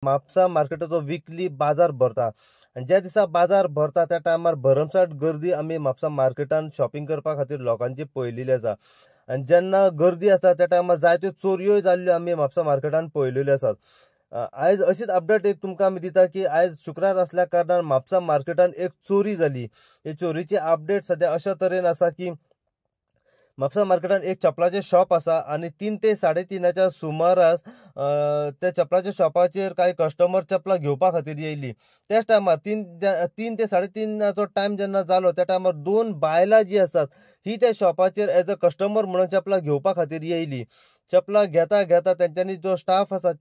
Mapusa मार्केटाचो weekly बाजार भरता आणि ज्या दिसा बाजार भरता त्या टायमार भरमसाट गर्दी आमी म्हापसा मार्केटान शॉपिंग करपा खातीर लोकांची पळयलेली आसा। आणि जेन्ना गर्दी आसता त्या टायमार जायत्यो चोरयोय जाल्ल्यो आमी म्हापसा मार्केटान पळयलेल्यो आसात। आयज अशीच अपडेट एक तुमकां आमी दिता की आयज शुक्रार असल्या कारणान म्हापसा मार्केटान एक चोरी जाली। ही चोरीची अपडेट सध्या अशा तरेन आसा की म्हापसा मार्केटान एक चपलाचे शॉप आसा आणि 3 ते 3:30च्या सुमारास त्या चपलाच्या शॉपाचेर काही कस्टमर चपला घेवपा खातीर येयली। त्याच टायमार 3 ते 3:30चो टायम जेन्ना जालो त्या टायमार 2 बायलां जी आसात ही त्या शॉपाचेर एज अ कस्टमर म्हणून चपला घेवपा खातीर येयली। चपला घेता घेता तेंच्यांनी जो स्टाफ आसा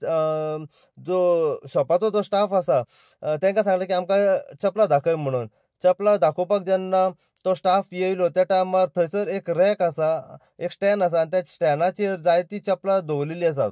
जो शॉपाचो जो स्टाफ आसा तांकां सांगलें की आमकां चपला दाखय म्हणून। चपला दाखोवपाक जेन्ना तो स्टाफ येयलो त्या टायमार थंयसर एक रॅक आसा, एक स्टँड आसा आणि त्या स्टँडाचेर जायती चपलां दवरलेली आसात।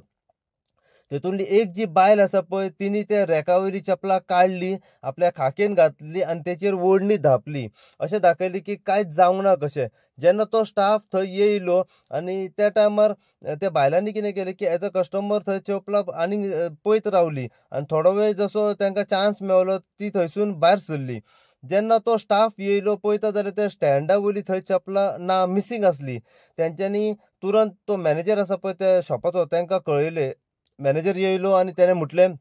तेतूंतली एक जी बायल आसा पळय तिणी त्या रॅका वयली चपलां काडली, आपल्या खाकेन घातली आणि तेचेर ओढणी धापली। अशें दाखयलें की कांयच जावंक ना कशें। जेन्ना तो स्टाफ थंय येयलो आणि त्या टायमार त्या बायलांनी कितें केलें की एज अ कस्टमर थंय चपलां आनीक पयत रावली आणि थोडो वेळ जसो तांकां चान्स मेळलो ती थंयसून भायर सरली। जेन्ना तो स्टाफ येयलो पळयता जाल्यार त्या स्टँडा वयली थंय चपलां ना मिसींग आसली। तेंच्यांनी तुरंत तो मॅनेजर आसा पळय त्या शॉपाचो तांकां कळयलें। मॅनेजर येयलो आणि त्याने म्हटलें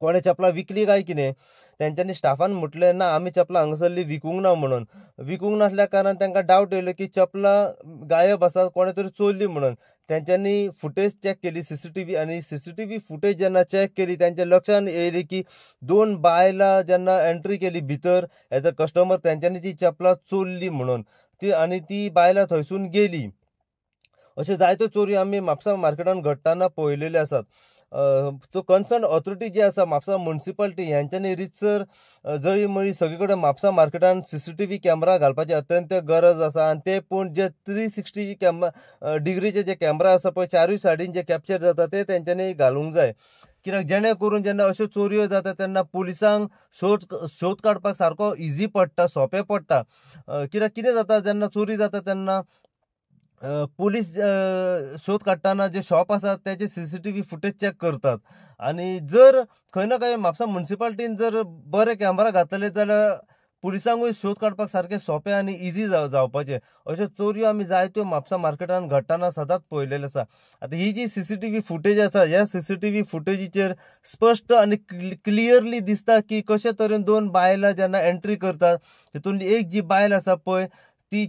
कोणें चपलां विकली काय कितें। तेंच्यांनी स्टाफान म्हटलें ना आमी चपलां हांगासरली विकूंक ना म्हणून। विकूंक नासल्या कारणान तांकां डावट येयलो की चपलां गायब आसा, कोणें तरी चोरली म्हणून। तेंच्यांनी फुटेज चॅक केली सीसीटीव्ही आणि सीसीटीव्ही फुटेज जेन्ना चॅक केली तेंच्या लक्षान येयली की 2 बायलां जेन्ना एंट्री केली भितर एज अ कस्टमर तेंच्यांनी ती चपलां चोरली म्हणून ती बायलां थंयसून गेली। अश्यो जायत्यो चोरी आमी म्हापसा मार्केटान घडटाना पळयलेल्यो आसात। सो कन्सर्न ऑथॉरिटी जी आसा म्हापसा म्युनिसिपालिटी हेंच्यांनी रितसर जळी-मळी सगळे कडेन म्हापसा मार्केटान सीसीटीव्ही कॅमेरा घालपाची अत्यंत गरज आसा आणि ते पूण जे 360 डिग्रीचे जे कॅमेरा आसा पळय चारूय सायडीन जे कॅप्चर जाता ते तेंच्यांनी घालूंक जाय। कित्याक जेणे करून जेन्ना अश्यो चोरयो जाता तेन्ना पुलिसांक शोध काडपाक सारको इजी पडटा, सोंपें पडटा। कित्याक कितें जाता जेन्ना चोरी जाता तेन्ना पुलीस शोध काडटाना जे शॉप आसात त्याचे सीसीटीव्ही फुटेज चॅक करतात आणि जर खंय ना खंय म्हापसा म्युनिसिपालिटीन जर बरे कॅमेरा घातले जाल्यार पुलिसांकूय शोध काडपाक सारकें सोंपें आनी इजी जावपाचें। अश्यो चोरयो आमी जायत्यो म्हापसा मार्केटान घडटाना सदांच पळयलेल्यो आसा। आतां ही जी सीसीटीव्ही फुटेज आसा ह्या सीसीटीव्ही फुटेजीचेर स्पश्ट आनी क्लियरली दिसता की कशे तरेन 2 बायलां जेन्ना एंट्री करतात तितूंतली एक जी बायल आसा पळय ती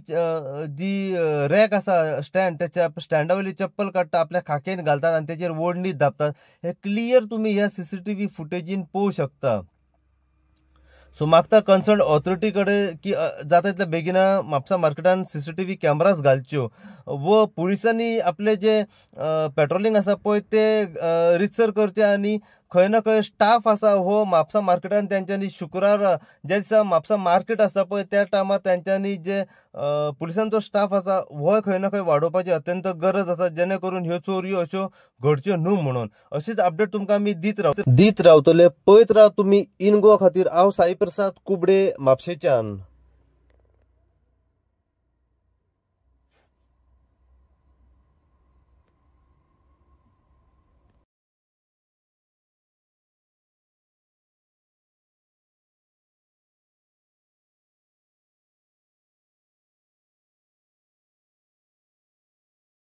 जी रॅक आसा स्टँड त्या स्टँडा वयली चप्पल काडटा, आपल्या खाकेन घालतात आणि तेचेर ओढणी धापतात। हे क्लियर तुमी ह्या सीसीटीव्ही फुटेजीन पळोवंक शकता। सो मागता कन्सर्न ऑथॉरिटी कडेन की जाता तितल्या बेगिना म्हापसा मार्केटान सीसीटीव्ही कॅमेराज घालच्यो व पुलिसांनी आपले जे पेट्रोलिंग आसा पळय ते रितसर करचे आणि खंय ना खंय स्टाफ आसा हो म्हापसा मार्केटान तेंच्यांनी शुक्रार ज्या दिसा म्हापसा मार्केट आसा पळय त्या टायमार तेंच्यांनी जे पुलिसांचो स्टाफ आसा हो खंय ना खंय वाडोवपाची अत्यंत गरज आसा जेणे करून ह्यो चोरयो अश्यो घडच्यो न्हू म्हणून। अशीच अपडेट तुमकां आमी दीत रावतले। पळयत राव तुमी इन गोवा खातीर हांव साई प्रसाद कुबडे म्हापशेच्यान।